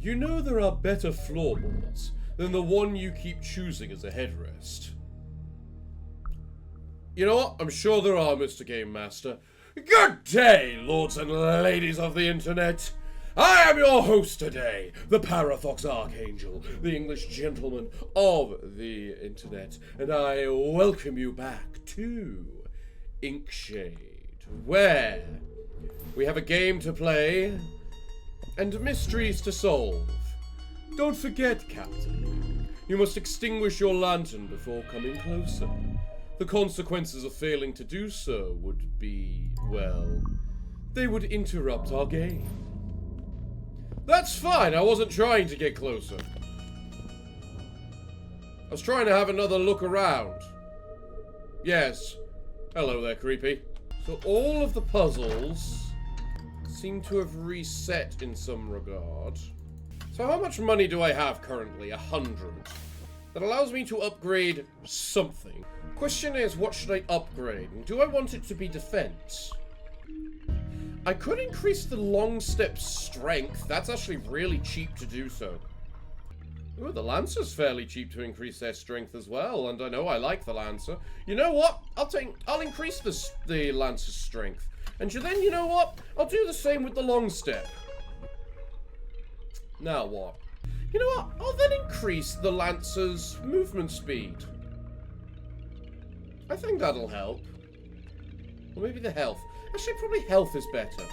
You know there are better floorboards than the one you keep choosing as a headrest. You know what? I'm sure there are, Mr. Game Master. Good day, lords and ladies of the internet. I am your host today, the Parafox Archangel, the English gentleman of the internet, and I welcome you back to Inkshade, where we have a game to play and mysteries to solve. Don't forget, Captain, you must extinguish your lantern before coming closer. The consequences of failing to do so would be, well, they would interrupt our game. That's fine, I wasn't trying to get closer. I was trying to have another look around. Yes. Hello there, creepy. So all of the puzzles seem to have reset in some regard. So how much money do I have currently? 100. That allows me to upgrade something. Question is, what should I upgrade? Do I want it to be defense? I could increase the long step strength. That's actually really cheap to do so. Ooh, the Lancer's fairly cheap to increase their strength as well, and I know I like the Lancer. You know what? I'll increase the Lancer's strength. And then, you know what? I'll do the same with the long step. Now what? You know what? I'll then increase the Lancer's movement speed. I think that'll help. Or maybe the health. Actually, probably health is better.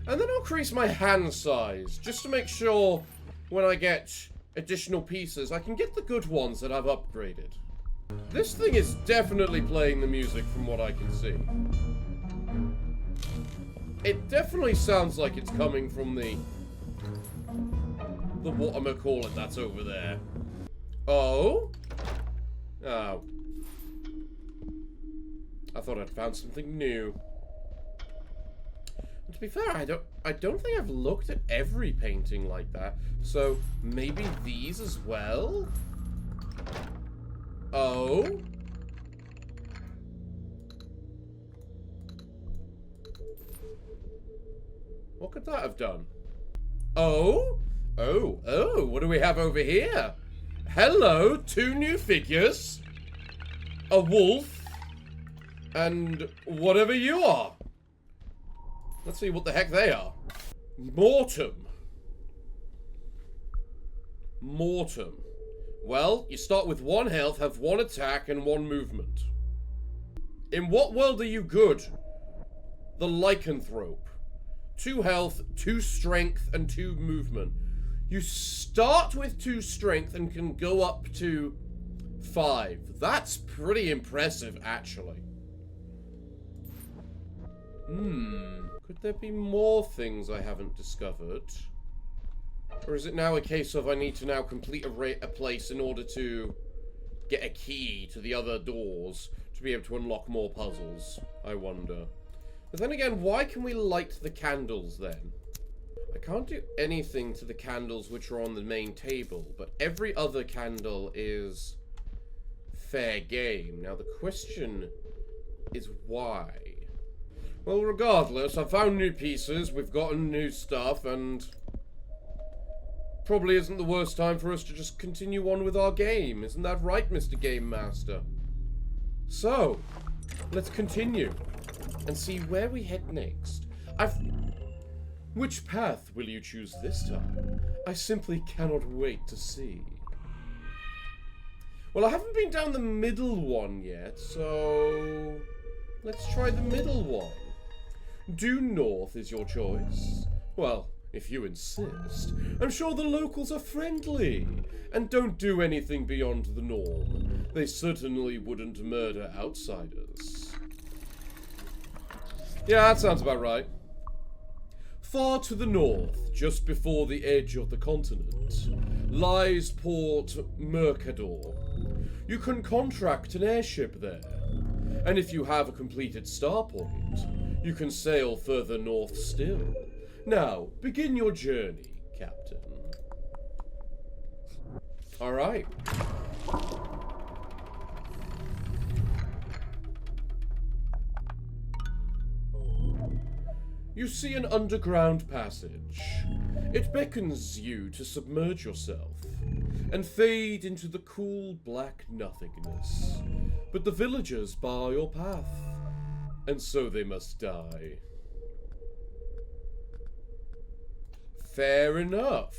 And then I'll increase my hand size, just to make sure when I get additional pieces, I can get the good ones that I've upgraded. This thing is definitely playing the music from what I can see. It definitely sounds like it's coming from the whatchamacallit that's over there. Oh? Oh. I thought I'd found something new. And to be fair, I don't think I've looked at every painting like that. So maybe these as well? Oh? What could that have done? Oh? Oh, what do we have over here? Hello, 2 new figures. A wolf. And whatever you are. Let's see what the heck they are. Mortem. Well, you start with 1 health, have 1 attack, and 1 movement. In what world are you good? The lycanthrope. 2 health, 2 strength, and 2 movement. You start with 2 strength and can go up to 5. That's pretty impressive, actually. Could there be more things I haven't discovered? Or is it now a case of I need to now complete a place in order to get a key to the other doors to be able to unlock more puzzles? I wonder. But then again, why can we light the candles then? I can't do anything to the candles which are on the main table, but every other candle is fair game. Now the question is why? Well, regardless, I found new pieces, we've gotten new stuff, and probably isn't the worst time for us to just continue on with our game. Isn't that right, Mr. Game Master? So, let's continue and see where we head next. Which path will you choose this time? I simply cannot wait to see. Well, I haven't been down the middle one yet, so let's try the middle one. Due north is your choice. Well, if you insist. I'm sure the locals are friendly and don't do anything beyond the norm. They certainly wouldn't murder outsiders. Yeah, that sounds about right. Far to the north, just before the edge of the continent, lies Port Mercador. You can contract an airship there, and if you have a completed star point, you can sail further north still. Now, begin your journey, Captain. Alright. You see an underground passage. It beckons you to submerge yourself and fade into the cool black nothingness. But the villagers bar your path, and so they must die. Fair enough.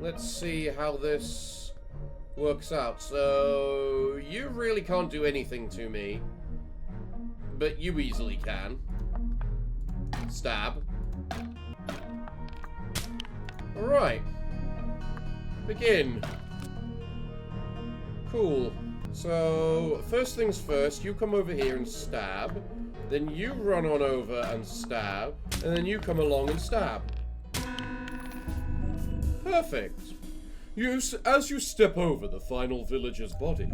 Let's see how this works out. So, you really can't do anything to me, but you easily can. Stab. Alright. Begin. Cool. So, first things first, you come over here and stab. Then you run on over and stab. And then you come along and stab. Perfect. As you step over the final villager's body,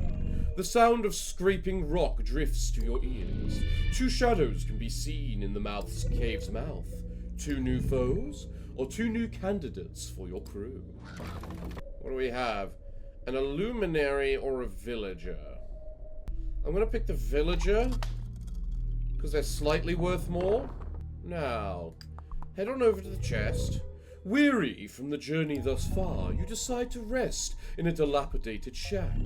the sound of scraping rock drifts to your ears. Two shadows can be seen in the cave's mouth. Two new foes, or two new candidates for your crew. What do we have? An illuminary or a villager? I'm gonna pick the villager, because they're slightly worth more. Now, head on over to the chest. Weary from the journey thus far, you decide to rest in a dilapidated shack.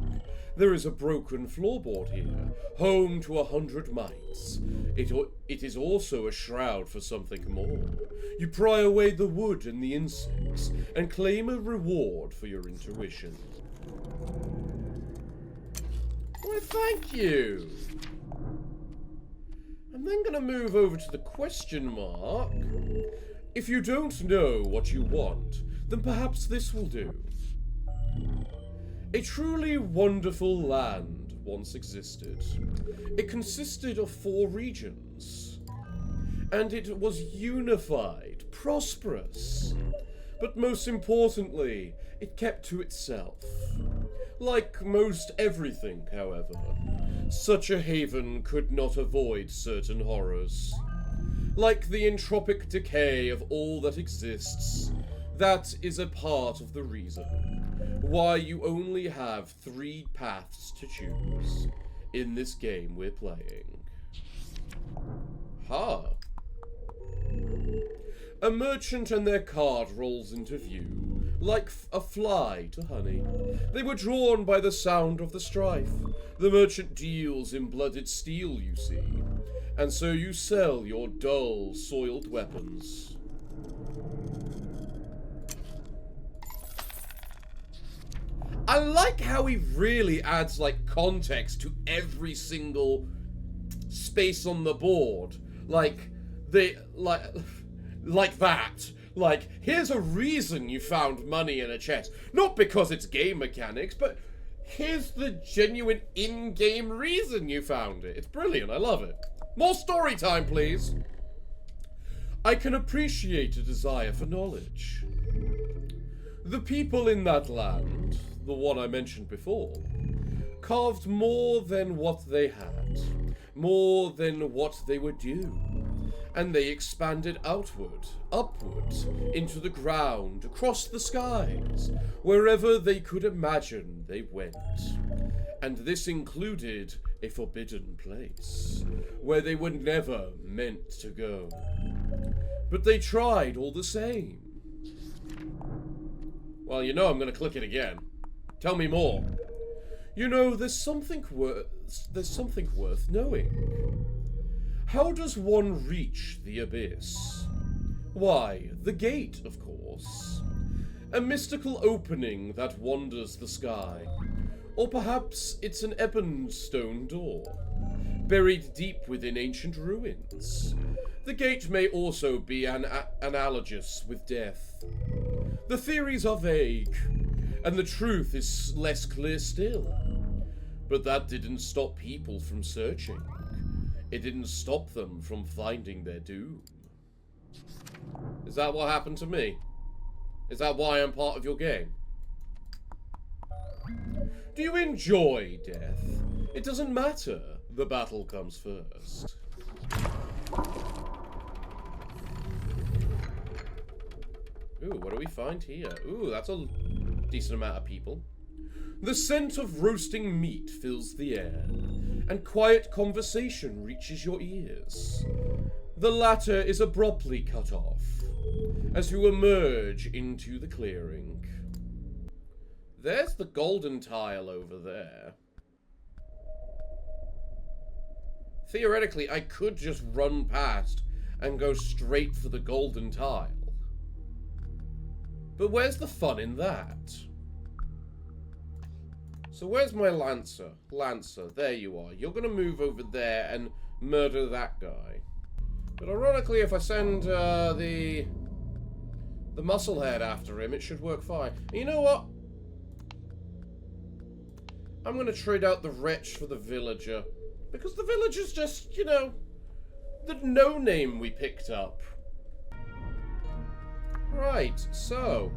There is a broken floorboard here, home to 100 mites. It is also a shroud for something more. You pry away the wood and the insects, and claim a reward for your intuition. Why, thank you! I'm then gonna move over to the question mark. If you don't know what you want, then perhaps this will do. A truly wonderful land once existed. It consisted of 4 regions, and it was unified, prosperous. But most importantly, it kept to itself. Like most everything, however, such a haven could not avoid certain horrors. Like the entropic decay of all that exists, that is a part of the reason why you only have 3 paths to choose in this game we're playing. A merchant and their cart rolls into view, like a fly to honey. They were drawn by the sound of the strife. The merchant deals in blooded steel, you see, and so you sell your dull, soiled weapons. I like how he really adds, like, context to every single space on the board. Like that. Like, here's a reason you found money in a chest. Not because it's game mechanics, but here's the genuine in-game reason you found it. It's brilliant, I love it. More story time, please. I can appreciate a desire for knowledge. The people in that land, the one I mentioned before, carved more than what they had, more than what they were due, and they expanded outward, upward, into the ground, across the skies, wherever they could imagine they went. And this included a forbidden place, where they were never meant to go. But they tried all the same. Well, you know I'm gonna click it again. Tell me more. You know, there's something worth knowing. How does one reach the abyss? Why, the gate, of course. A mystical opening that wanders the sky. Or perhaps it's an ebon stone door, buried deep within ancient ruins. The gate may also be analogous with death. The theories are vague, and the truth is less clear still. But that didn't stop people from searching. It didn't stop them from finding their doom. Is that what happened to me? Is that why I'm part of your game? Do you enjoy death? It doesn't matter. The battle comes first. Ooh, what do we find here? Ooh, that's a decent amount of people. The scent of roasting meat fills the air, and quiet conversation reaches your ears. The latter is abruptly cut off as you emerge into the clearing. There's the golden tile over there. Theoretically, I could just run past and go straight for the golden tile. But where's the fun in that? So where's my Lancer? Lancer, there you are. You're going to move over there and murder that guy. But ironically, if I send the musclehead after him, it should work fine. And you know what? I'm going to trade out the wretch for the villager. Because the villager's just, you know, the no-name we picked up. Right, so,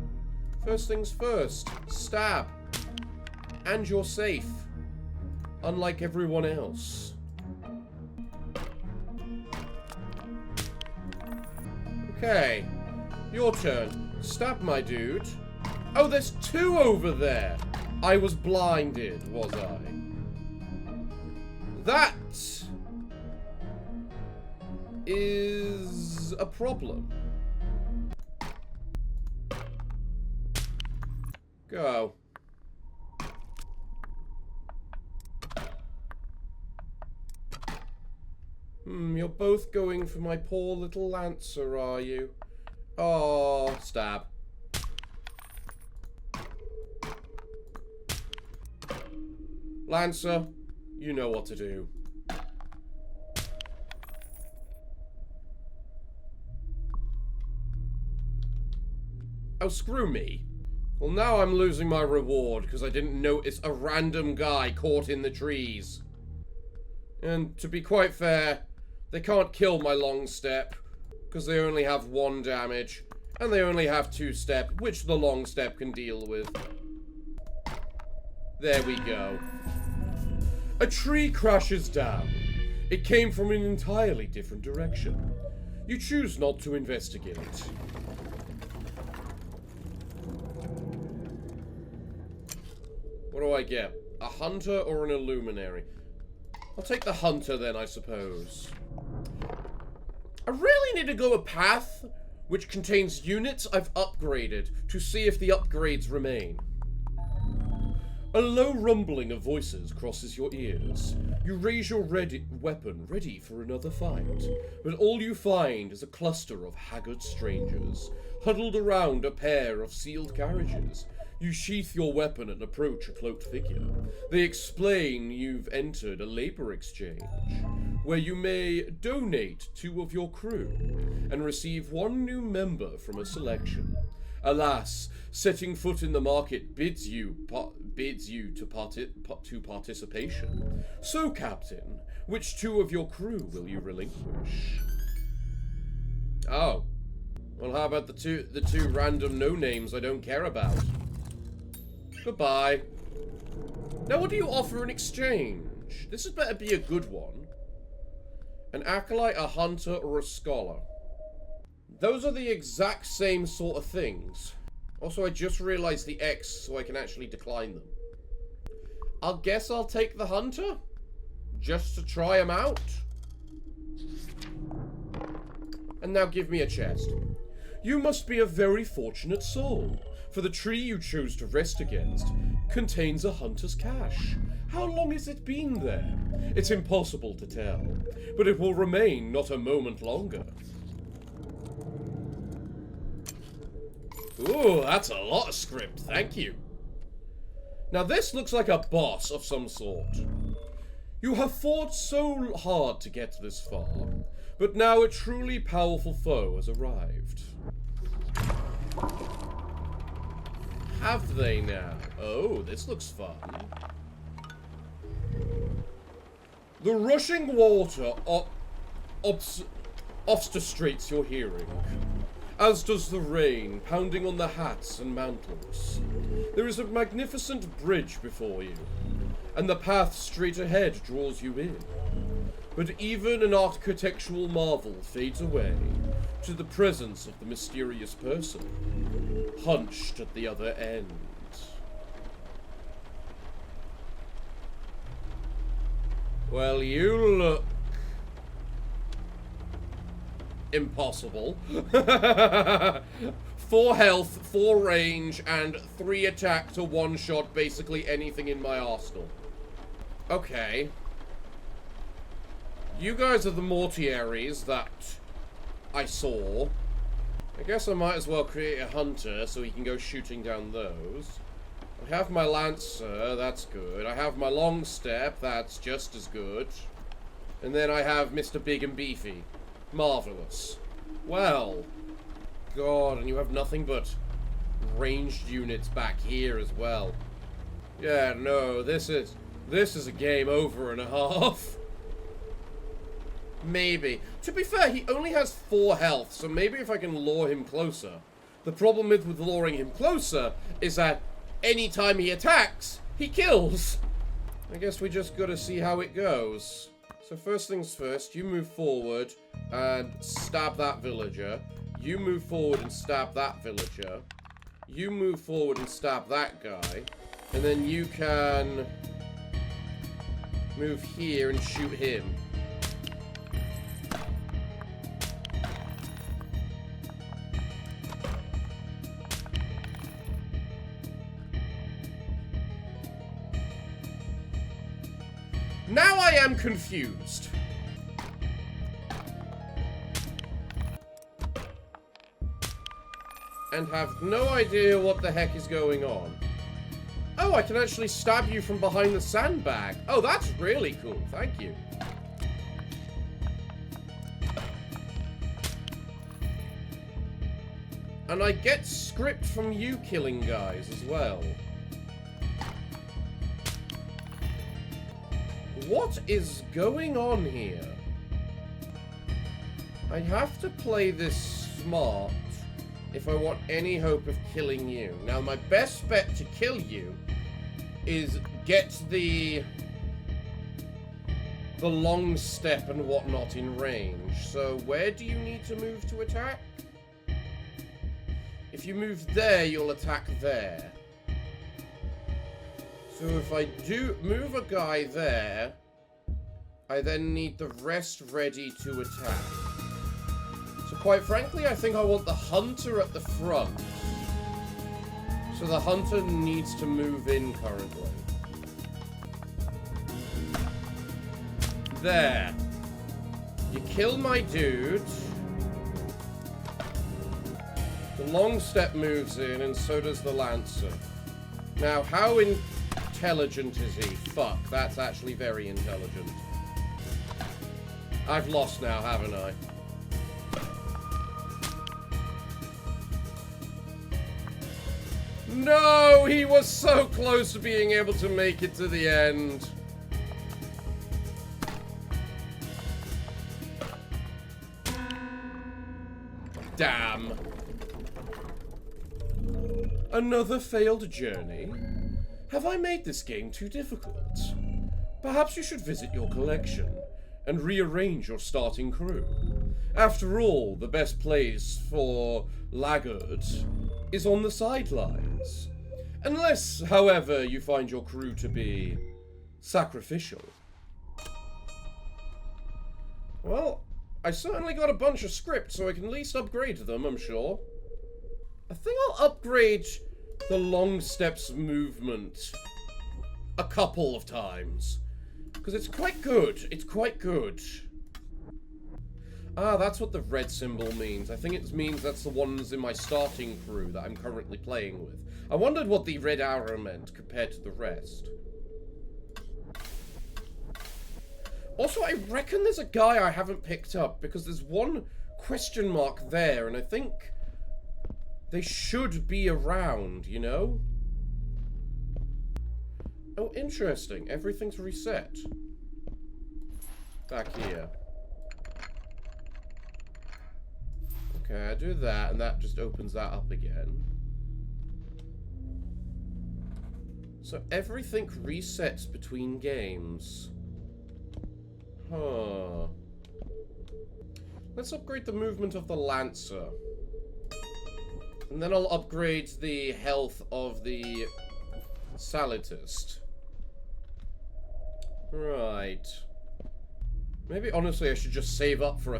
first things first, stab. And you're safe. Unlike everyone else. Okay, your turn. Stab my dude. Oh, there's two over there. I was blinded, was I? That is a problem. Go. You're both going for my poor little Lancer, are you? Oh, stab. Lancer, you know what to do. Oh, screw me. Well, now I'm losing my reward because I didn't notice a random guy caught in the trees. And to be quite fair, they can't kill my long step because they only have 1 damage and they only have 2 step, which the long step can deal with. There we go. A tree crashes down. It came from an entirely different direction. You choose not to investigate. What do I get? A hunter or an illuminary? I'll take the hunter then, I suppose. I really need to go a path which contains units I've upgraded to see if the upgrades remain. A low rumbling of voices crosses your ears. You raise your weapon ready for another fight, but all you find is a cluster of haggard strangers, huddled around a pair of sealed carriages. You sheath your weapon and approach a cloaked figure. They explain you've entered a labor exchange, where you may donate 2 of your crew, and receive 1 new member from a selection. Alas, setting foot in the market bids you to participation. So, Captain, which 2 of your crew will you relinquish? Oh. Well, how about the two random no-names I don't care about? Goodbye. Now, what do you offer in exchange? This had better be a good one. An acolyte, a hunter, or a scholar. Those are the exact same sort of things. Also, I just realized the X, so I can actually decline them. I guess I'll take the hunter, just to try him out. And now give me a chest. You must be a very fortunate soul, for the tree you chose to rest against contains a hunter's cache. How long has it been there? It's impossible to tell, but it will remain not a moment longer. Ooh, that's a lot of script, thank you. Now this looks like a boss of some sort. You have fought so hard to get this far, but now a truly powerful foe has arrived. Have they now? Oh, this looks fun. The rushing water obstructs your hearing, as does the rain pounding on the hats and mantles. There is a magnificent bridge before you, and the path straight ahead draws you in. But even an architectural marvel fades away to the presence of the mysterious person, hunched at the other end. Well, you look impossible. 4 health, 4 range, and 3 attack to one-shot basically anything in my arsenal. Okay. You guys are the mortuaries that I saw. I guess I might as well create a hunter so he can go shooting down those. I have my lancer, that's good. I have my long step, that's just as good. And then I have Mr. Big and Beefy. Marvelous. Well, God, and you have nothing but ranged units back here as well. Yeah, no, this is a game over and a half. Maybe. To be fair, he only has 4 health, so maybe if I can lure him closer. The problem with luring him closer is that anytime he attacks, he kills. I guess we just gotta see how it goes. So first things first, you move forward and stab that villager. You move forward and stab that villager. You move forward and stab that guy. And then you can move here and shoot him. Now I am confused. And have no idea what the heck is going on. Oh, I can actually stab you from behind the sandbag. Oh, that's really cool. Thank you. And I get script from you killing guys as well. What is going on here? I have to play this smart if I want any hope of killing you. Now, my best bet to kill you is get the long step and whatnot in range. So, where do you need to move to attack? If you move there, you'll attack there. So if I do move a guy there, I then need the rest ready to attack. So quite frankly, I think I want the hunter at the front. So the hunter needs to move in currently. There. You kill my dude. The long step moves in, and so does the lancer. Now, how intelligent is he? Fuck, that's actually very intelligent. I've lost now, haven't I? No, he was so close to being able to make it to the end. Damn. Another failed journey? Have I made this game too difficult? Perhaps you should visit your collection and rearrange your starting crew. After all, the best place for laggards is on the sidelines. Unless, however, you find your crew to be sacrificial. Well, I certainly got a bunch of script, so I can at least upgrade them, I'm sure. I think I'll upgrade the long steps movement a couple of times. Because it's quite good. It's quite good. Ah, that's what the red symbol means. I think it means that's the ones in my starting crew that I'm currently playing with. I wondered what the red arrow meant compared to the rest. Also, I reckon there's a guy I haven't picked up because there's one question mark there, and I think they should be around, you know? Oh, interesting. Everything's reset. Back here. Okay, I do that, and that just opens that up again. So everything resets between games. Huh. Let's upgrade the movement of the Lancer. And then I'll upgrade the health of the Salutist. Right. Maybe, honestly, I should just save up for a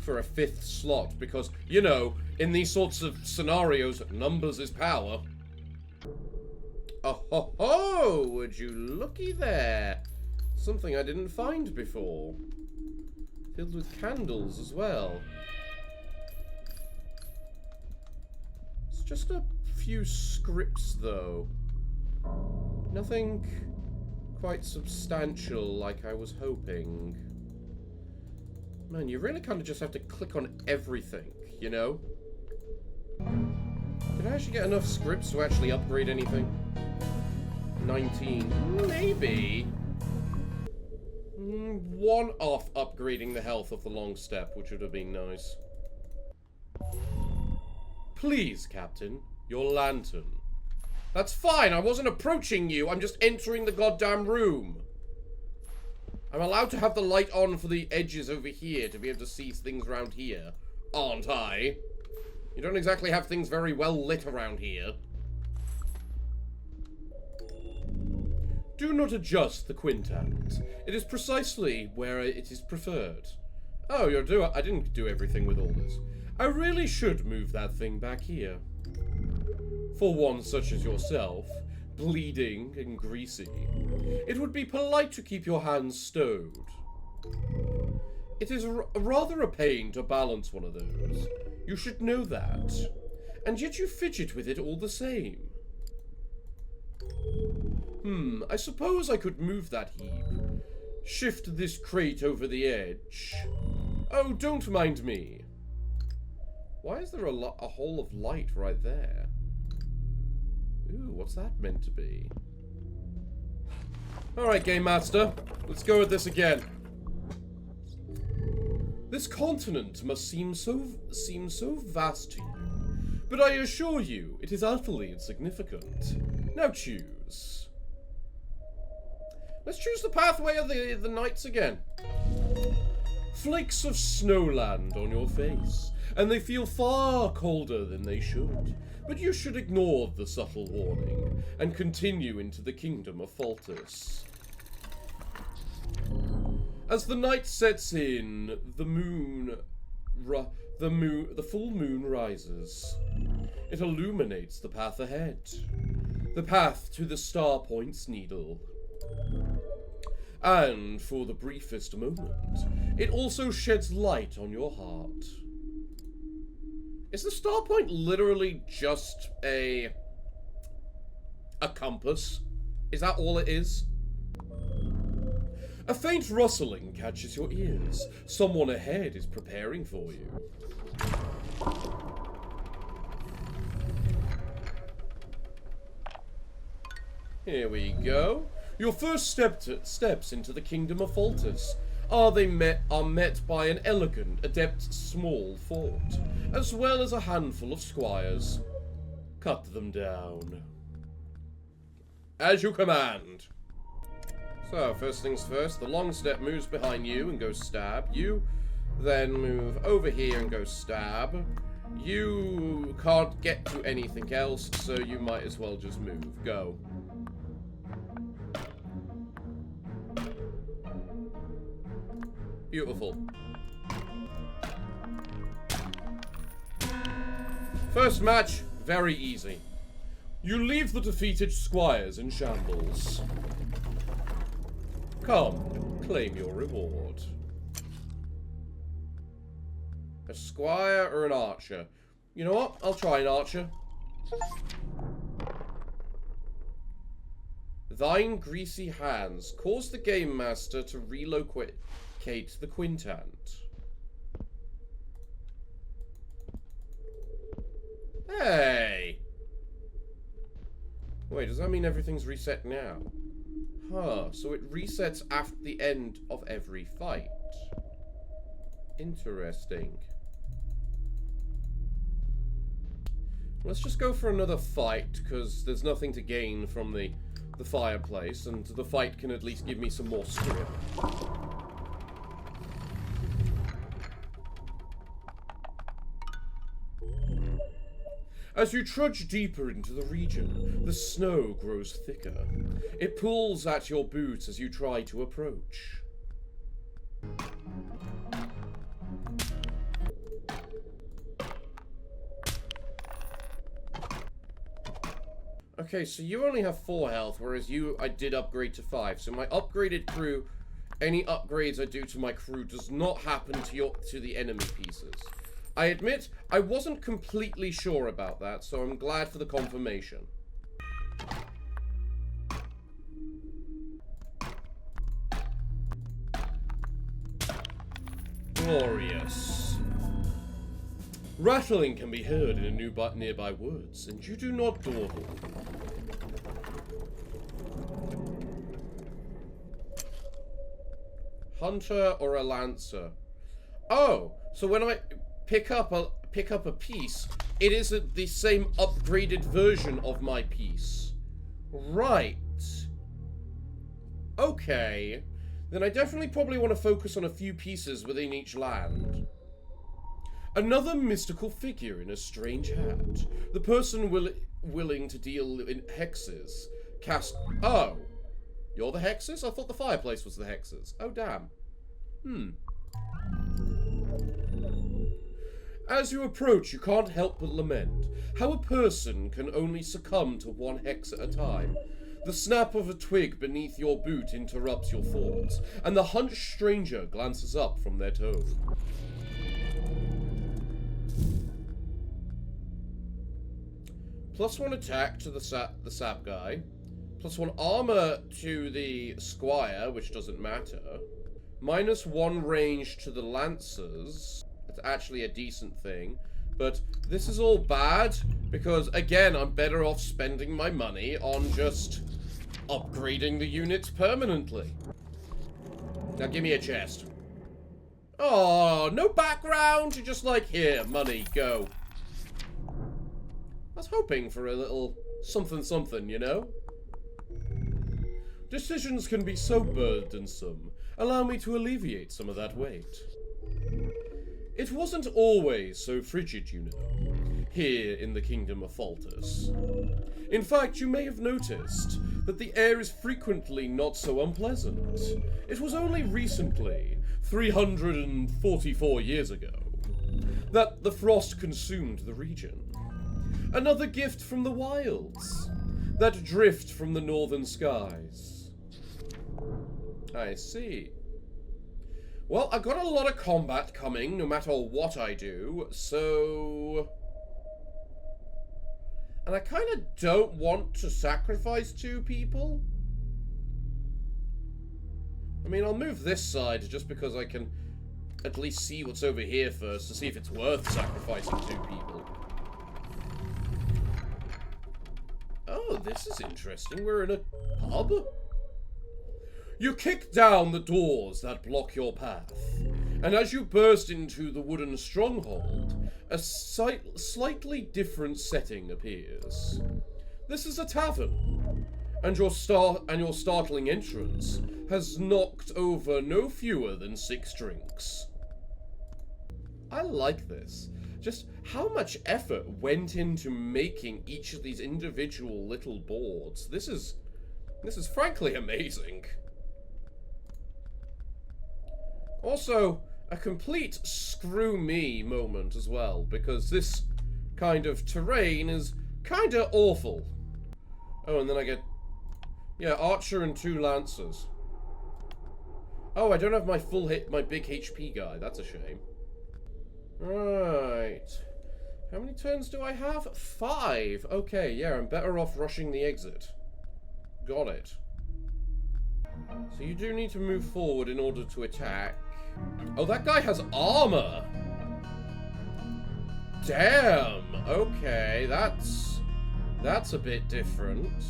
for a 5th slot because, you know, in these sorts of scenarios, numbers is power. Oh ho ho! Would you looky there? Something I didn't find before. Filled with candles as well. It's just a few scripts though. Nothing quite substantial like I was hoping. Man, you really kind of just have to click on everything, you know? Did I actually get enough scripts to actually upgrade anything? 19. Maybe. One off upgrading the health of the long step, which would have been nice. Please, Captain, your lantern. That's fine, I wasn't approaching you, I'm just entering the goddamn room. I'm allowed to have the light on for the edges over here to be able to see things around here, aren't I? You don't exactly have things very well lit around here. Do not adjust the quintant. It is precisely where it is preferred. Oh, I didn't do everything with all this. I really should move that thing back here. For one such as yourself, bleeding and greasy, it would be polite to keep your hands stowed. It is rather a pain to balance one of those. You should know that. And yet you fidget with it all the same. I suppose I could move that heap. Shift this crate over the edge. Oh, don't mind me. Why is there a hole of light right there? Ooh, what's that meant to be? Alright, Game Master. Let's go with this again. This continent must seem so vast to you. But I assure you, it is utterly insignificant. Now choose. Let's choose the pathway of the knights again. Flakes of snow land on your face, and they feel far colder than they should. But you should ignore the subtle warning, and continue into the kingdom of Faltus. As the night sets in, the full moon rises. It illuminates the path ahead. The path to the Star Point's needle. And for the briefest moment, it also sheds light on your heart. Is the Star Point literally just a compass? Is that all it is? A faint rustling catches your ears. Someone ahead is preparing for you. Here we go. Your first steps into the kingdom of Faltus are met by an elegant, adept small fort, as well as a handful of squires. Cut them down. As you command. So, first things first, the long step moves behind you and goes stab. You then move over here and go stab. You can't get to anything else, so you might as well just move. Go. Beautiful. First match, very easy. You leave the defeated squires in shambles. Come, claim your reward. A squire or an archer? You know what? I'll try an archer. Thine greasy hands cause the game master to relocate the quintant. Hey! Wait, does that mean everything's reset now? Huh, so it resets after the end of every fight. Interesting. Let's just go for another fight, because there's nothing to gain from the fireplace, and the fight can at least give me some more script. As you trudge deeper into the region, the snow grows thicker. It pulls at your boots as you try to approach. Okay, so you only have 4 health, whereas I did upgrade to 5. So my upgraded crew, any upgrades I do to my crew does not happen to the enemy pieces. I admit, I wasn't completely sure about that, so I'm glad for the confirmation. Glorious. Rattling can be heard in a nearby woods, and you do not dawdle. Hunter or a lancer? Oh, so when I pick up a piece, it isn't the same upgraded version of my piece. Right. Okay. Then I definitely probably want to focus on a few pieces within each land. Another mystical figure in a strange hat. The person willing to deal in hexes. Cast... Oh. You're the hexes? I thought the fireplace was the hexes. Oh, damn. As you approach, you can't help but lament how a person can only succumb to one hex at a time. The snap of a twig beneath your boot interrupts your thoughts, and the hunched stranger glances up from their tome. +1 attack to the sap guy. +1 armor to the squire, which doesn't matter. -1 range to the lancers. It's actually a decent thing. But this is all bad, because, again, I'm better off spending my money on just upgrading the units permanently. Now give me a chest. Oh, no background! You're just like, here, money, go. I was hoping for a little something, you know? Decisions can be so burdensome. Allow me to alleviate some of that weight. It wasn't always so frigid, you know, here in the Kingdom of Faltus. In fact, you may have noticed that the air is frequently not so unpleasant. It was only recently, 344 years ago, that the frost consumed the region. Another gift from the wilds, that drift from the northern skies. I see. Well, I've got a lot of combat coming, no matter what I do, so... And I kind of don't want to sacrifice 2 people. I mean, I'll move this side just because I can at least see what's over here first to see if it's worth sacrificing 2 people. Oh, this is interesting. We're in a pub? You kick down the doors that block your path, and as you burst into the wooden stronghold, a slightly different setting appears. This is a tavern, and your startling entrance has knocked over no fewer than 6 drinks. I like this. Just how much effort went into making each of these individual little boards. This is frankly amazing. Also, a complete screw me moment as well, because this kind of terrain is kind of awful. Oh, and then I get, yeah, archer and 2 lancers. Oh, I don't have my my big HP guy. That's a shame. Right. How many turns do I have? 5. Okay, yeah, I'm better off rushing the exit. Got it. So you do need to move forward in order to attack. Oh, that guy has armor! Damn! Okay, that's a bit different.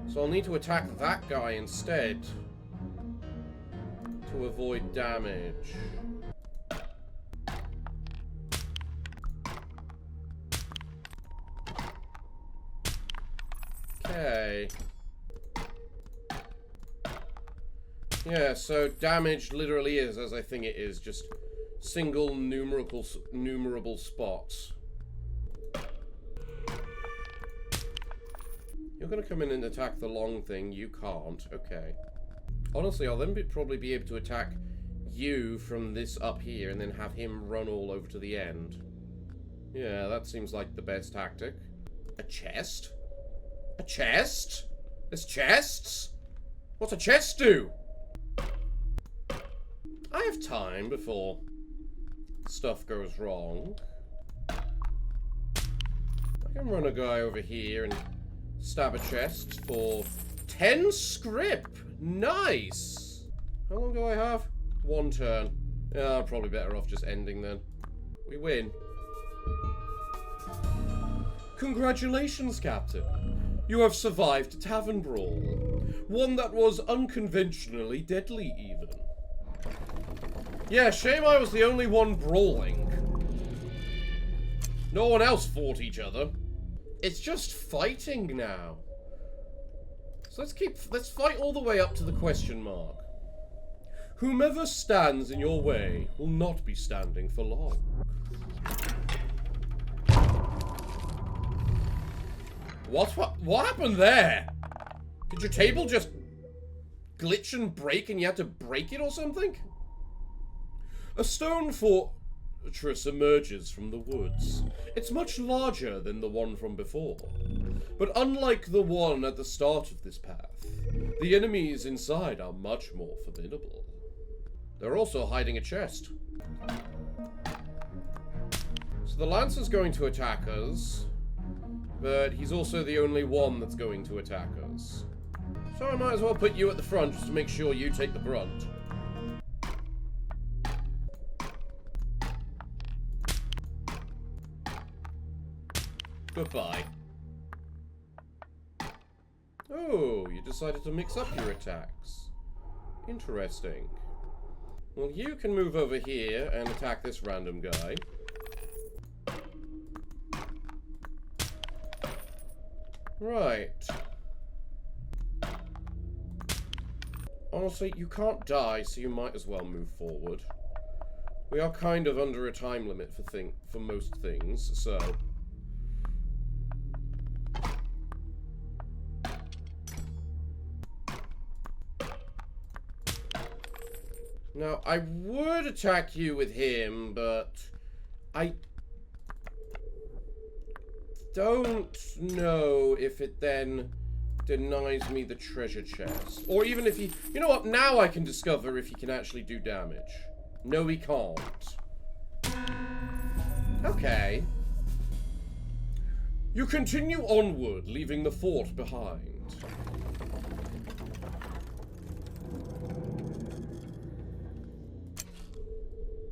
So I'll need to attack that guy instead to avoid damage. Okay. Yeah, so damage literally is, as I think it is, just single numerable spots. You're gonna come in and attack the long thing. You can't. Okay. Honestly, I'll then probably be able to attack you from this up here and then have him run all over to the end. Yeah, that seems like the best tactic. A chest? A chest? There's chests? What's a chest do? I have time before stuff goes wrong. I can run a guy over here and stab a chest for 10 scrip. Nice. How long do I have? 1 turn. Yeah, I'm probably better off just ending then. We win. Congratulations, Captain. You have survived a tavern brawl. One that was unconventionally deadly, even. Yeah, shame I was the only one brawling. No one else fought each other. It's just fighting now. So let's fight all the way up to the question mark. Whomever stands in your way will not be standing for long. What happened there? Did your table just glitch and break and you had to break it or something? A stone fortress emerges from the woods. It's much larger than the one from before. But unlike the one at the start of this path, the enemies inside are much more formidable. They're also hiding a chest. So the Lancer's going to attack us, but he's also the only one that's going to attack us. So I might as well put you at the front just to make sure you take the brunt. Goodbye. Oh, you decided to mix up your attacks. Interesting. Well, you can move over here and attack this random guy. Right. Honestly, you can't die, so you might as well move forward. We are kind of under a time limit for most things, so... Now, I would attack you with him, but I don't know if it then denies me the treasure chest. Or even if he... You know what? Now I can discover if he can actually do damage. No, he can't. Okay. You continue onward, leaving the fort behind.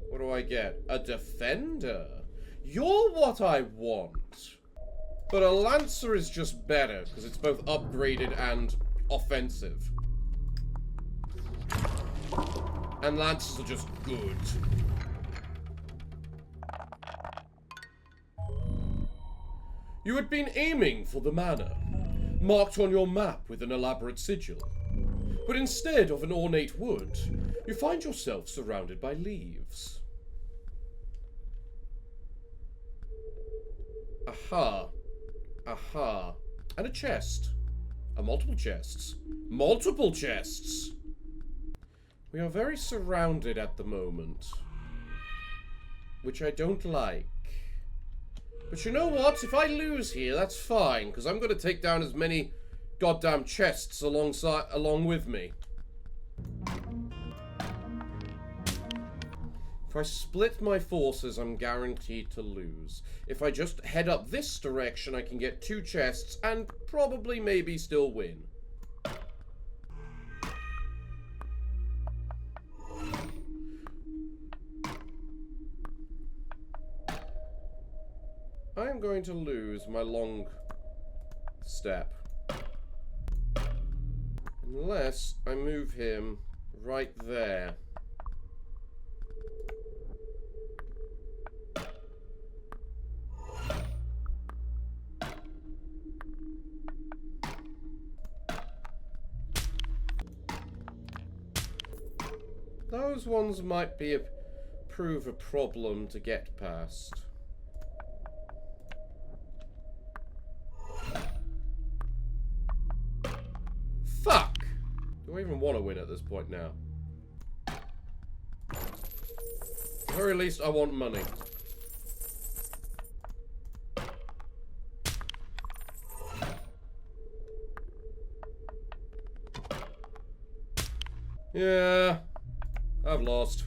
What do I get? A defender? You're what I want. But a lancer is just better, because it's both upgraded and offensive. And lancers are just good. You had been aiming for the manor, marked on your map with an elaborate sigil. But instead of an ornate wood, you find yourself surrounded by leaves. Aha. Aha. And a chest. Multiple chests. Multiple chests! We are very surrounded at the moment. Which I don't like. But you know what? If I lose here, that's fine, because I'm going to take down as many goddamn chests along with me. If I split my forces, I'm guaranteed to lose. If I just head up this direction, I can get 2 chests and probably maybe still win. I am going to lose my long step. Unless I move him right there. Those ones might prove a problem to get past. Fuck! Do I even want to win at this point now? At the very least, I want money. Yeah, I've lost.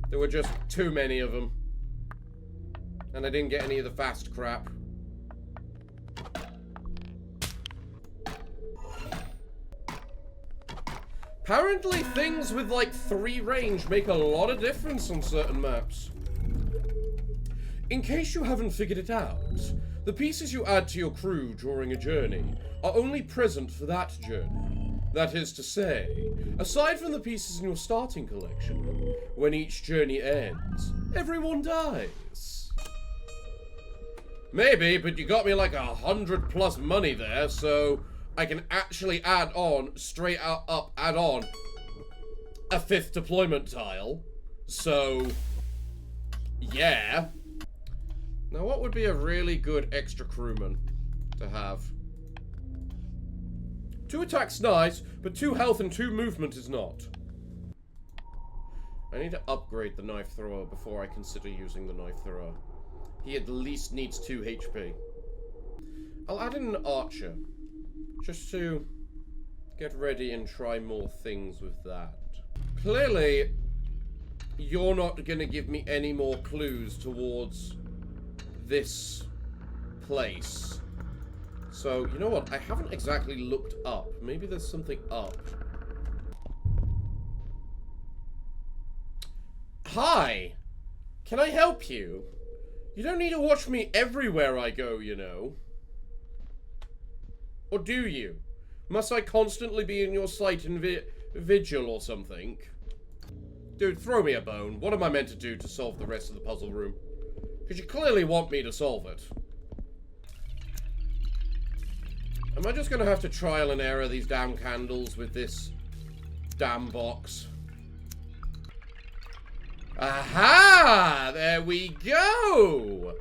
There were just too many of them. And I didn't get any of the fast crap. Apparently things with like 3 range make a lot of difference on certain maps. In case you haven't figured it out, the pieces you add to your crew during a journey are only present for that journey. That is to say, aside from the pieces in your starting collection, when each journey ends, everyone dies. Maybe, but you got me like 100+ money there, so I can actually add on, add on a 5th deployment tile. So, yeah. Now what would be a really good extra crewman to have? 2 attack's nice, but 2 health and 2 movement is not. I need to upgrade the knife thrower before I consider using the knife thrower. He at least needs 2 HP. I'll add in an archer, just to get ready and try more things with that. Clearly, you're not going to give me any more clues towards this place. So, you know what? I haven't exactly looked up. Maybe there's something up. Hi! Can I help you? You don't need to watch me everywhere I go, you know. Or do you? Must I constantly be in your sight and vigil or something? Dude, throw me a bone. What am I meant to do to solve the rest of the puzzle room? Because you clearly want me to solve it. Am I just going to have to trial and error these damn candles with this damn box? Aha! There we go!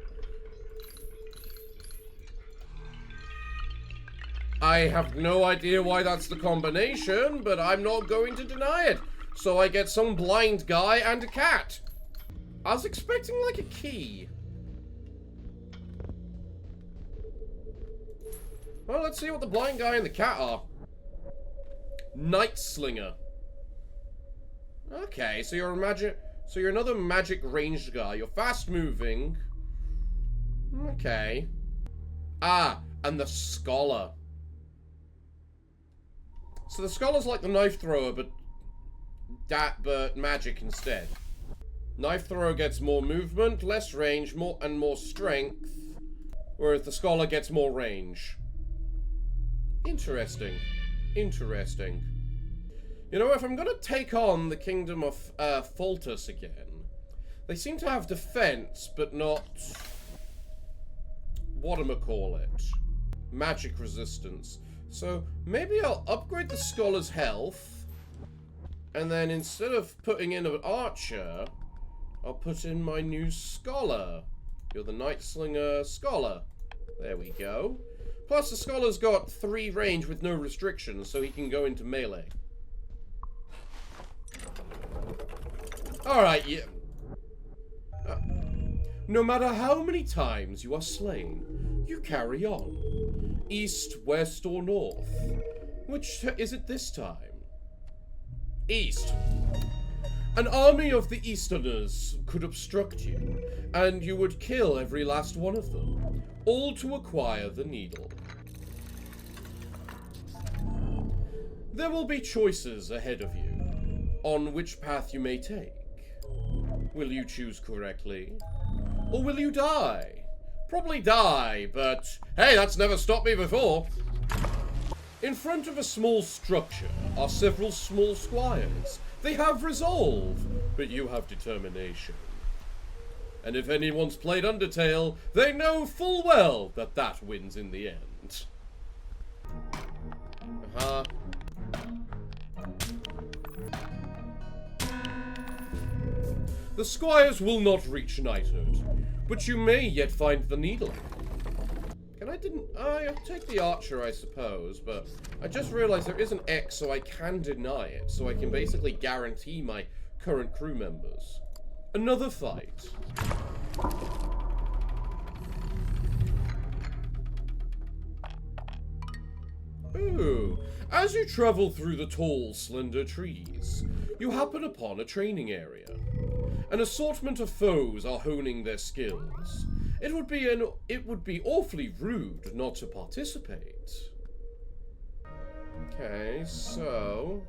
I have no idea why that's the combination, but I'm not going to deny it. So I get some blind guy and a cat. I was expecting like a key. Well, let's see what the blind guy and the cat are. Night Slinger. Okay, so you're another magic ranged guy. You're fast moving. Okay. Ah, and the scholar. So the scholar's like the knife thrower, but magic instead. Knife thrower gets more movement, less range, more strength, whereas the scholar gets more range. Interesting. Interesting. You know, if I'm gonna take on the Kingdom of Foltus again, they seem to have defense, but not whatchamacallit, magic resistance. So maybe I'll upgrade the scholar's health, and then instead of putting in an archer, I'll put in my new scholar. You're the Night Slinger scholar. There we go. Plus the scholar's got 3 range with no restrictions, so he can go into melee. Alright, yeah. No matter how many times you are slain, you carry on. East, west, or north. Which is it this time? East. An army of the Easterners could obstruct you, and you would kill every last one of them, all to acquire the needle. There will be choices ahead of you, on which path you may take. Will you choose correctly? Or will you die? Probably die, but hey, that's never stopped me before. In front of a small structure are several small squires. They have resolve, but you have determination. And if anyone's played Undertale, they know full well that that wins in the end. The squires will not reach knighthood, but you may yet find the needle. I'll take the archer, I suppose, but I just realized there is an X, so I can deny it, so I can basically guarantee my current crew members another fight. Ooh. As you travel through the tall, slender trees, you happen upon a training area. An assortment of foes are honing their skills. It would be awfully rude not to participate. Okay, so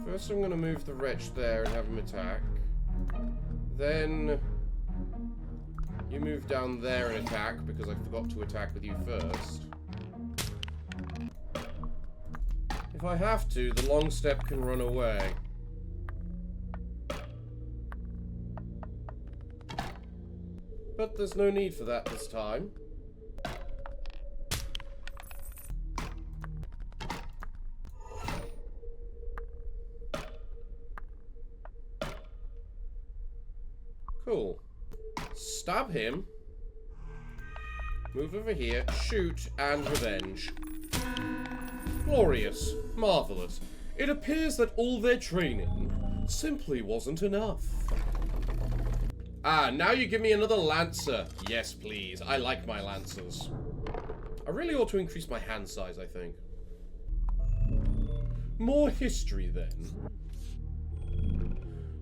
first I'm gonna move the wretch there and have him attack. Then you move down there and attack, because I forgot to attack with you first. If I have to, the long step can run away. But there's no need for that this time. Cool. Stab him. Move over here, shoot, and revenge. Glorious. Marvelous. It appears that all their training simply wasn't enough. Ah, now you give me another lancer. Yes, please. I like my lancers. I really ought to increase my hand size, I think. More history, then.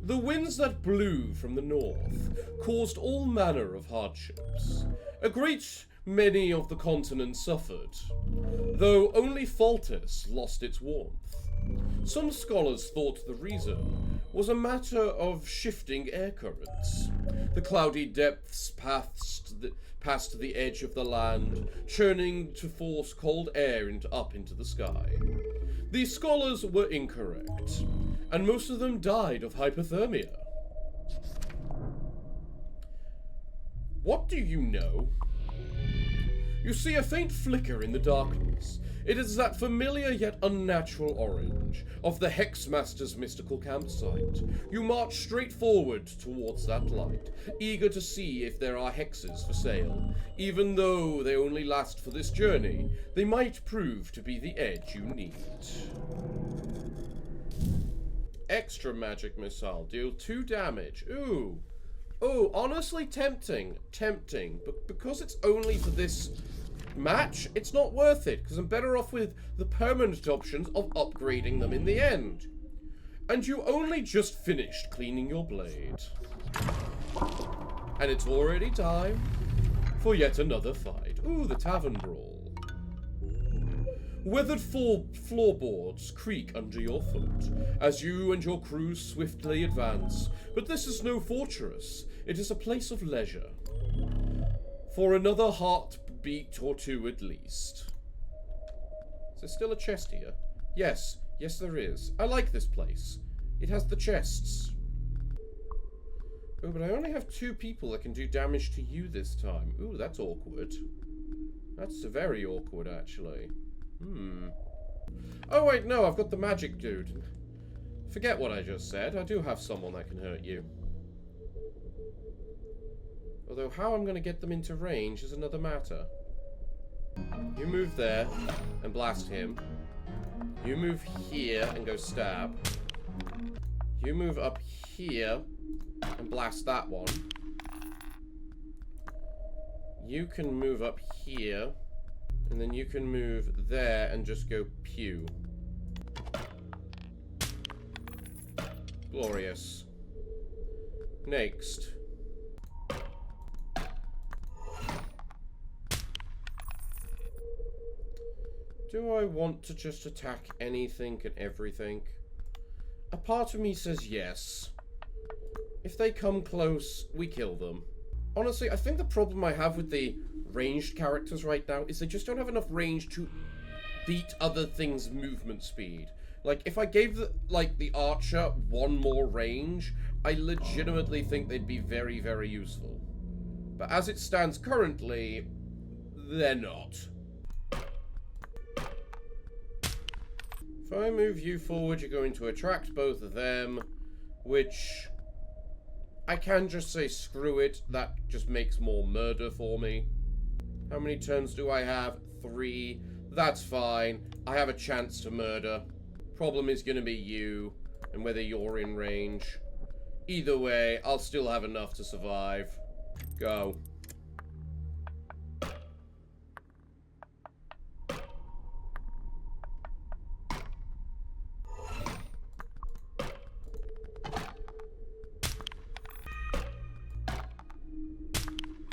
The winds that blew from the north caused all manner of hardships. A great many of the continent suffered, though only Faltis lost its warmth. Some scholars thought the reason was a matter of shifting air currents. The cloudy depths past the edge of the land, churning to force cold air up into the sky. These scholars were incorrect, and most of them died of hypothermia. What do you know? You see a faint flicker in the darkness. It is that familiar yet unnatural orange of the Hexmaster's mystical campsite. You march straight forward towards that light, eager to see if there are hexes for sale. Even though they only last for this journey, they might prove to be the edge you need. Extra magic missile. Deal 2 damage. Ooh. Oh, honestly tempting. Tempting. But because it's only for this match, it's not worth it, because I'm better off with the permanent options of upgrading them in the end. And you only just finished cleaning your blade. And it's already time for yet another fight. Ooh, the tavern brawl. Weathered floorboards creak under your foot as you and your crew swiftly advance. But this is no fortress. It is a place of leisure. For another heartbeat or two at least. Is there still a chest here? Yes. Yes, there is. I like this place. It has the chests. Oh, but I only have 2 people that can do damage to you this time. Ooh, that's awkward. That's very awkward, actually. Oh, wait, no, I've got the magic dude. Forget what I just said. I do have someone that can hurt you. Although how I'm going to get them into range is another matter. You move there and blast him. You move here and go stab. You move up here and blast that one. You can move up here. And then you can move there and just go pew. Glorious. Next. Do I want to just attack anything and everything? A part of me says yes. If they come close, we kill them. Honestly, I think the problem I have with the ranged characters right now is they just don't have enough range to beat other things' movement speed. Like, if I gave the archer 1 more range, I legitimately think they'd be very, very useful. But as it stands currently, they're not. If I move you forward, you're going to attract both of them, which I can just say screw it. That just makes more murder for me. How many turns do I have? 3. That's fine. I have a chance to murder. Problem is going to be you, and whether you're in range. Either way, I'll still have enough to survive. Go.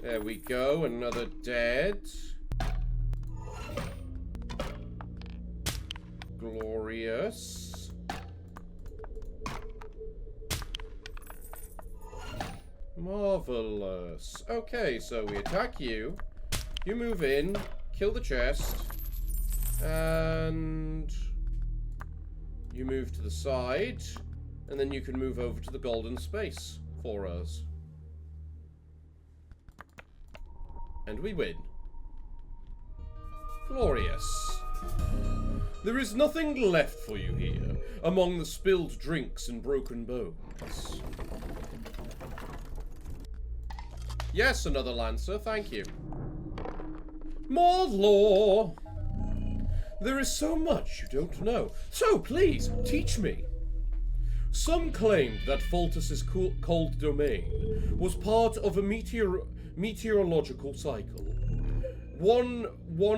There we go, another dead. Glorious. Marvelous. Okay, so we attack you. You move in, kill the chest, and you move to the side, and then you can move over to the golden space for us. And we win. Glorious. There is nothing left for you here, among the spilled drinks and broken bones. Yes, another lancer, thank you. More lore! There is so much you don't know, so please, teach me. Some claimed that Foltus's cold domain was part of a meteorological cycle. One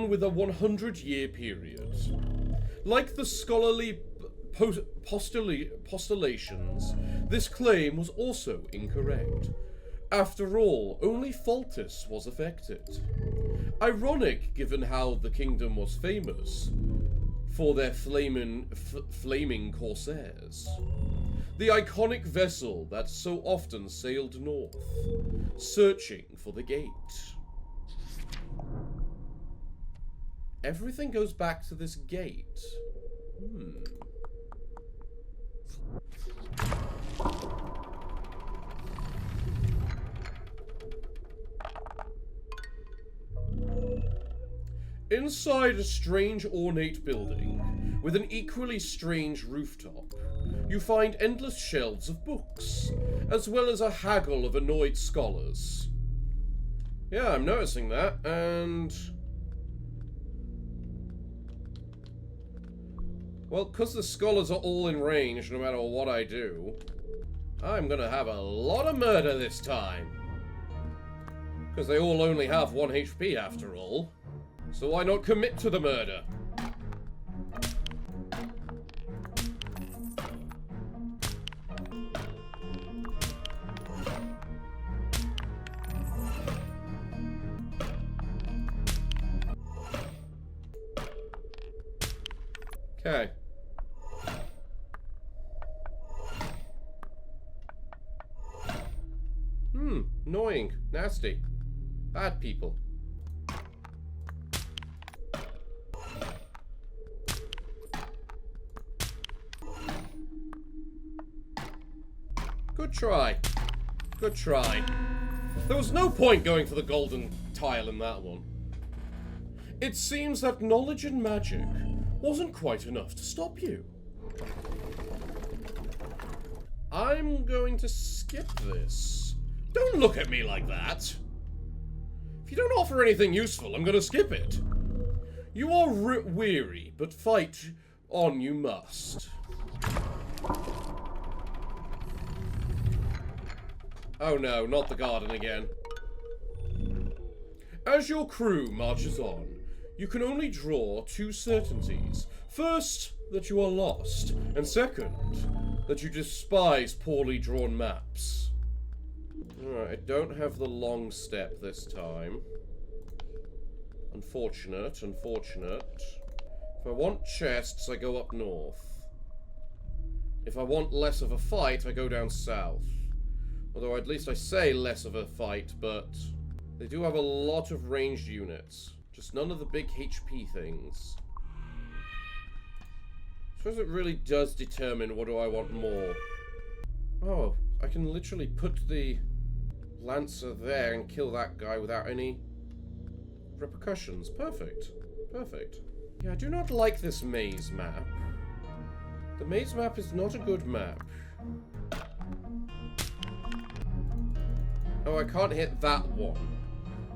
with a 100-year period. Like the scholarly postulations, this claim was also incorrect. After all, only Foltus was affected. Ironic, given how the kingdom was famous for their flaming corsairs. The iconic vessel that so often sailed north, searching for the gate. Everything goes back to this gate. Inside a strange ornate building, with an equally strange rooftop, you find endless shelves of books, as well as a haggle of annoyed scholars. Yeah, I'm noticing that, and... well, because the scholars are all in range no matter what I do, I'm gonna have a lot of murder this time. Because they all only have 1 HP after all. So why not commit to the murder? Okay. Annoying. Nasty. Bad people. Good try. Good try. There was no point going for the golden tile in that one. It seems that knowledge and magic wasn't quite enough to stop you. I'm going to skip this. Don't look at me like that. If you don't offer anything useful, I'm going to skip it. You are weary, but fight on you must. Oh no, not the garden again. As your crew marches on, you can only draw 2 certainties. First, that you are lost, and second, that you despise poorly drawn maps. Alright, I don't have the long step this time. Unfortunate, unfortunate. If I want chests, I go up north. If I want less of a fight, I go down south. Although at least I say less of a fight, but they do have a lot of ranged units. Just none of the big HP things. I suppose it really does determine what do I want more. Oh, I can literally put the Lancer there and kill that guy without any repercussions. Perfect. Perfect. Yeah, I do not like this maze map. The maze map is not a good map. Oh, I can't hit that one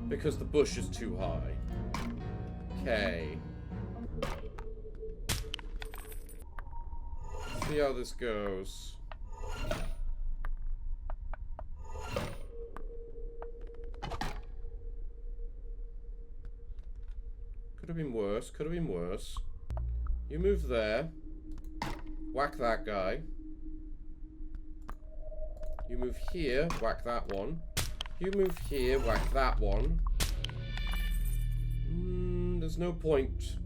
because the bush is too high. Okay. See how this goes. Could have been worse, could have been worse. You move there. Whack that guy. You move here, whack that one. You move here, whack that one. There's no point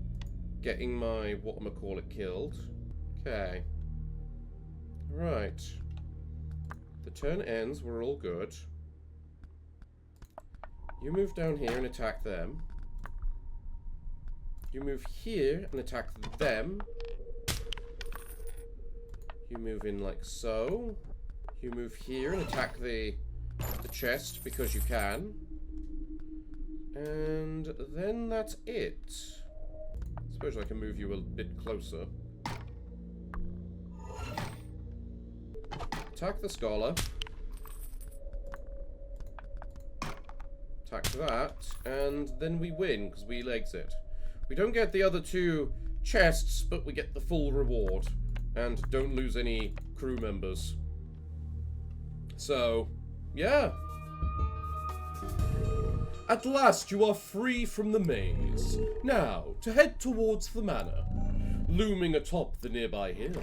getting my whatchamacallit killed. Okay. Right. The turn ends, we're all good. You move down here and attack them. You move here and attack them. You move in like so. You move here and attack the chest because you can. And then that's it. I suppose I can move you a bit closer. Attack the scholar. Attack that. And then we win because we exit. We don't get the other two chests, but we get the full reward. And don't lose any crew members. So, yeah. At last you are free from the maze. Now, to head towards the manor, looming atop the nearby hill.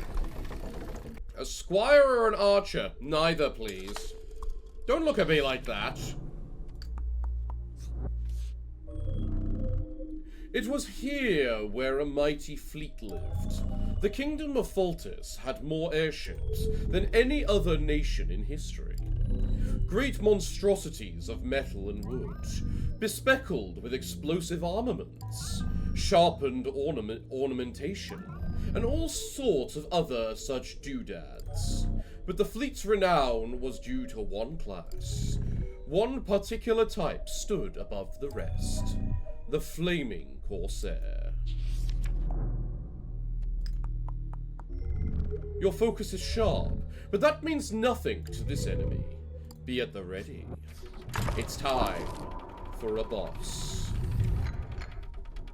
A squire or an archer? Neither, please. Don't look at me like that. It was here where a mighty fleet lived. The kingdom of Foltis had more airships than any other nation in history. Great monstrosities of metal and wood, bespeckled with explosive armaments, sharpened ornamentation, and all sorts of other such doodads. But the fleet's renown was due to one class. One particular type stood above the rest. The Flaming Corsair. Your focus is sharp, but that means nothing to this enemy. Be at the ready. It's time for a boss.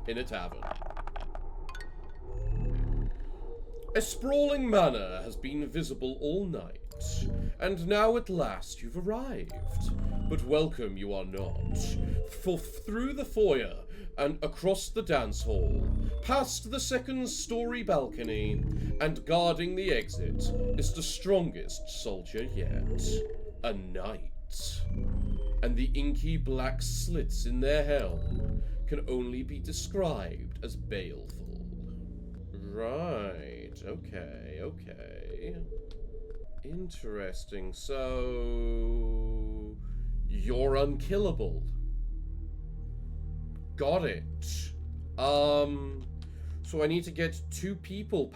In a tavern. A sprawling manor has been visible all night, and now at last you've arrived. But welcome you are not, for through the foyer and across the dance hall, past the second-story balcony, and guarding the exit is the strongest soldier yet. A knight. And the inky black slits in their helm can only be described as baleful. Right, okay. Interesting, so... you're unkillable. Got it. So I need to get two people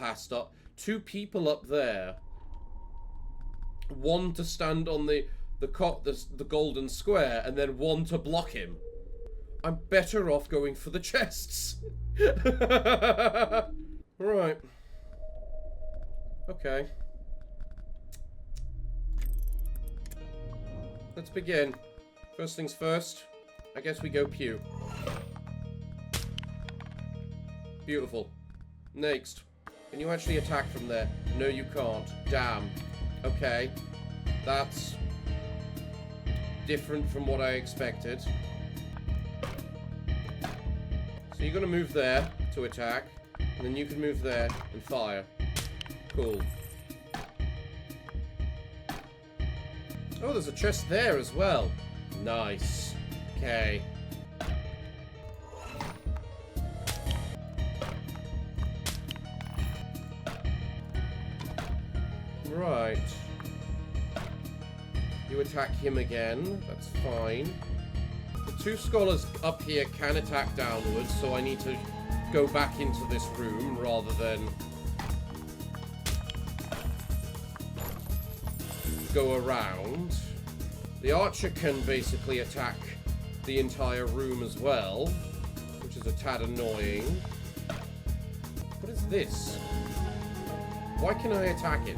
up there. One to stand on the golden square, and then one to block him. I'm better off going for the chests. Right. Okay. Let's begin. First things first. I guess we go pew. Beautiful. Next. Can you actually attack from there? No, you can't. Damn. Okay. That's different from what I expected. So you're gonna move there to attack, and then you can move there and fire. Cool. Oh, there's a chest there as well. Nice. Okay. Right. You attack him again. That's fine. The two scholars up here can attack downwards, so I need to go back into this room rather than go around. The archer can basically attack the entire room as well, which is a tad annoying. What is this? Why can I attack it?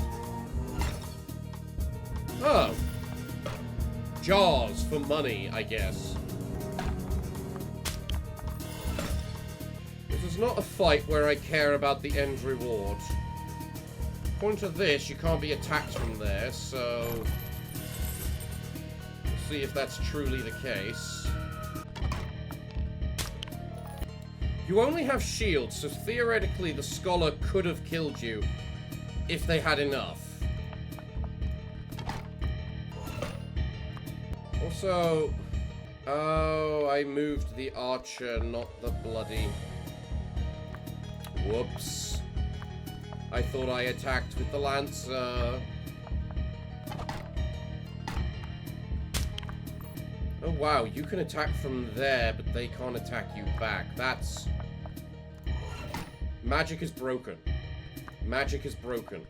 Oh. Jars for money, I guess. This is not a fight where I care about the end reward. According to this, you can't be attacked from there, so... we'll see if that's truly the case. You only have shields, so theoretically the scholar could have killed you if they had enough. Also... Oh, I moved the archer, not the bloody... Whoops. I thought I attacked with the lancer. Oh wow, you can attack from there, but they can't attack you back. That's... Magic is broken. Magic is broken.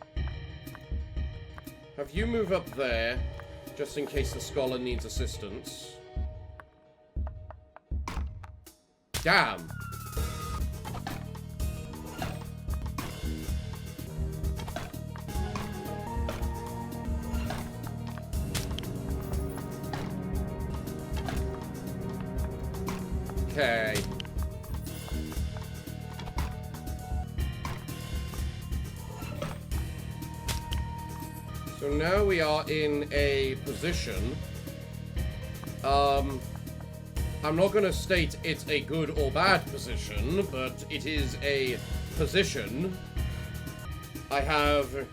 Have you move up there, just in case the scholar needs assistance. Damn! Okay. So now we are in a position. I'm not going to state it's a good or bad position, but it is a position. I have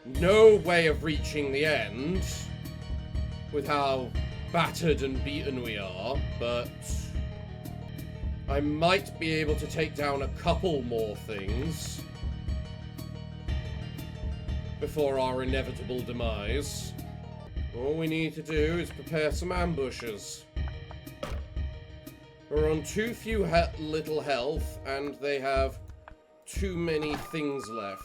no way of reaching the end with how battered and beaten we are, but I might be able to take down a couple more things before our inevitable demise. All we need to do is prepare some ambushes. We're on too few little health, and they have too many things left.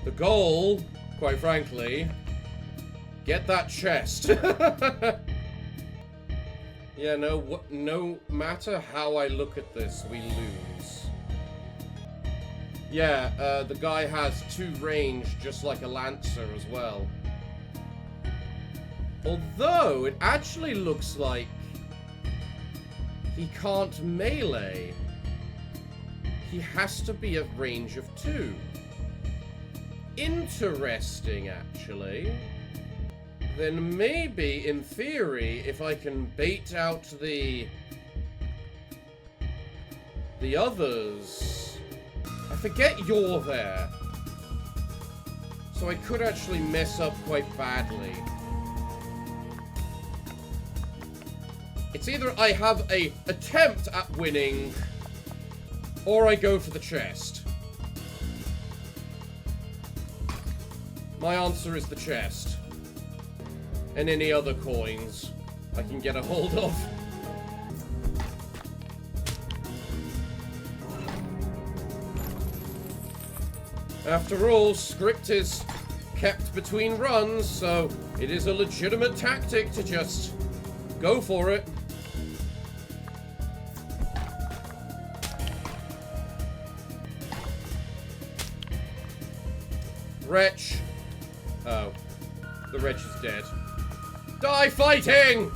The goal, quite frankly, get that chest. Yeah, no matter how I look at this, we lose. Yeah, the guy has 2 range, just like a lancer as well. Although, it actually looks like he can't melee. He has to be a range of 2. Interesting, actually. Then maybe, in theory, if I can bait out the others... I forget you're there. So I could actually mess up quite badly. It's either I have a attempt at winning, or I go for the chest. My answer is the chest. And any other coins I can get a hold of. After all, script is kept between runs, so it is a legitimate tactic to just go for it. Wretch. Oh. The wretch is dead. Die fighting!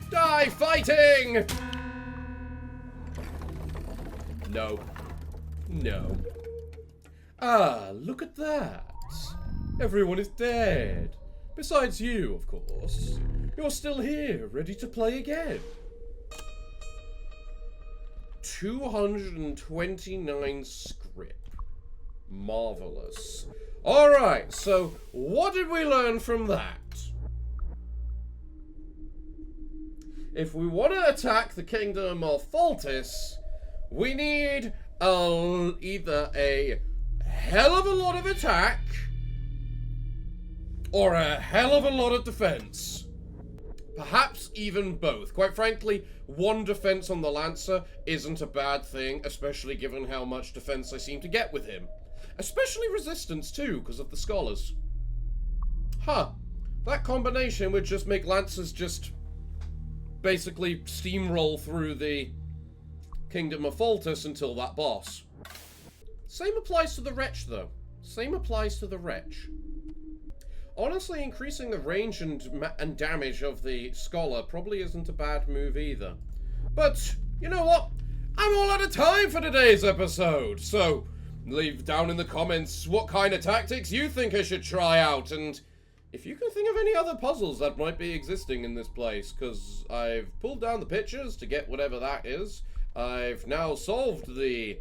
Die fighting! No. No. Ah, look at that. Everyone is dead. Besides you, of course. You're still here, ready to play again. 229 script. Marvelous. Alright, so what did we learn from that? If we want to attack the Kingdom of Faltis, we need either a hell of a lot of attack or a hell of a lot of defense. Perhaps even both. Quite frankly, 1 defense on the Lancer isn't a bad thing, especially given how much defense I seem to get with him. Especially resistance too, because of the scholars. Huh. That combination would just make Lancers just basically steamroll through the Kingdom of Faltis until that boss. Same applies to the Wretch, though. Same applies to the Wretch. Honestly, increasing the range and damage of the Scholar probably isn't a bad move either. But, you know what? I'm all out of time for today's episode, so leave down in the comments what kind of tactics you think I should try out, and if you can think of any other puzzles that might be existing in this place, because I've pulled down the pictures to get whatever that is. I've now solved the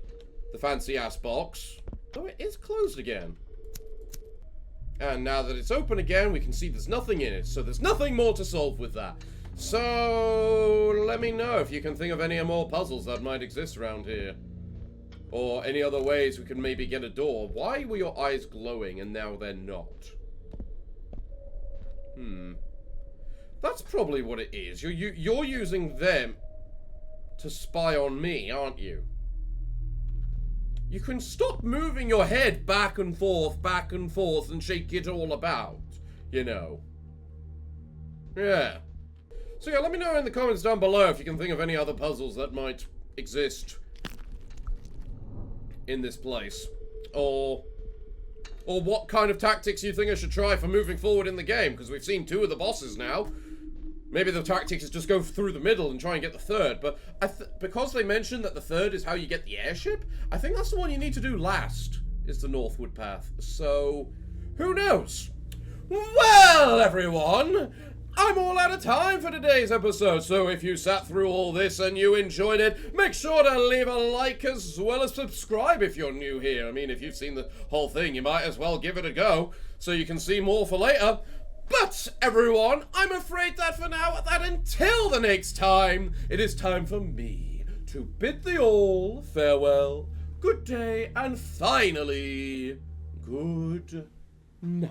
fancy-ass box. Oh, it is closed again. And now that it's open again, we can see there's nothing in it. So there's nothing more to solve with that. So let me know if you can think of any more puzzles that might exist around here. Or any other ways we can maybe get a door. Why were your eyes glowing and now they're not? That's probably what it is. You're using them to spy on me, aren't you? You can stop moving your head back and forth, and shake it all about, you know. Yeah. So yeah, let me know in the comments down below if you can think of any other puzzles that might exist in this place. Or what kind of tactics you think I should try for moving forward in the game, because we've seen 2 of the bosses now. Maybe the tactic is just go through the middle and try and get the 3rd, but because they mentioned that the 3rd is how you get the airship, I think that's the one you need to do last, is the northward path. So, who knows? Well, everyone, I'm all out of time for today's episode, so if you sat through all this and you enjoyed it, make sure to leave a like as well as subscribe if you're new here. I mean, if you've seen the whole thing, you might as well give it a go, so you can see more for later. But, everyone, I'm afraid that for now, that until the next time, it is time for me to bid thee all farewell, good day, and finally, good night.